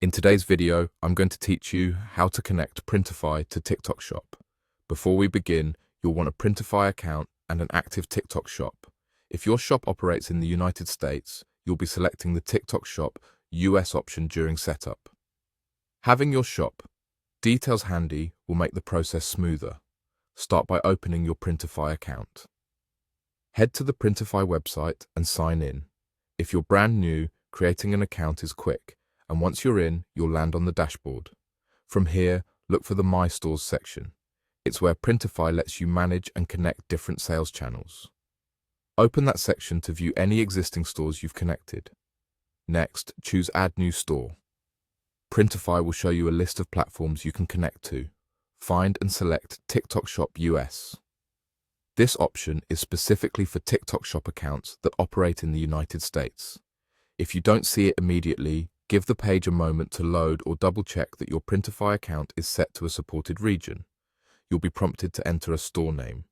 In today's video, I'm going to teach you how to connect Printify to TikTok Shop. Before we begin, you'll want a Printify account and an active TikTok Shop. If your shop operates in the United States, you'll be selecting the TikTok Shop US option during setup. Having your shop details handy will make the process smoother. Start by opening your Printify account. Head to the Printify website and sign in. If you're brand new, creating an account is quick, and once you're in, you'll land on the dashboard. From here, look for the My Stores section. It's where Printify lets you manage and connect different sales channels. Open that section to view any existing stores you've connected. Next, choose Add New Store. Printify will show you a list of platforms you can connect to. Find and select TikTok Shop US. This option is specifically for TikTok Shop accounts that operate in the United States. If you don't see it immediately, give the page a moment to load or double-check that your Printify account is set to a supported region. You'll be prompted to enter a store name.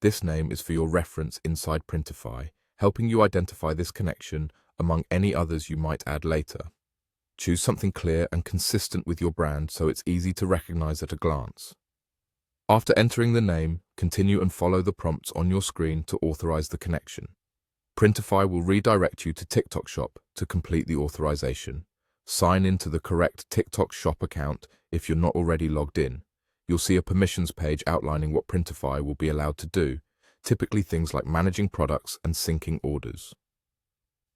This name is for your reference inside Printify, helping you identify this connection among any others you might add later. Choose something clear and consistent with your brand so it's easy to recognize at a glance. After entering the name, continue and follow the prompts on your screen to authorize the connection. Printify will redirect you to TikTok Shop to complete the authorization. Sign into the correct TikTok Shop account if you're not already logged in. You'll see a permissions page outlining what Printify will be allowed to do, typically things like managing products and syncing orders.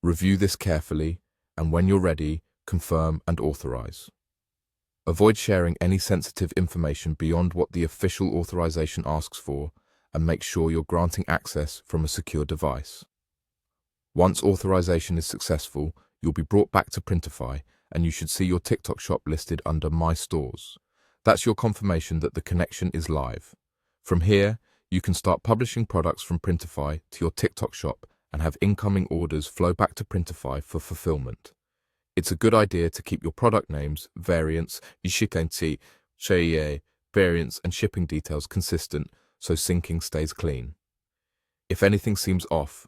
Review this carefully, and when you're ready, confirm and authorize. Avoid sharing any sensitive information beyond what the official authorization asks for, and make sure you're granting access from a secure device. Once authorization is successful, you'll be brought back to Printify, and you should see your TikTok Shop listed under My Stores. That's your confirmation that the connection is live. From here, you can start publishing products from Printify to your TikTok Shop and have incoming orders flow back to Printify for fulfillment. It's a good idea to keep your product names, variants, variants and shipping details consistent so syncing stays clean. If anything seems off,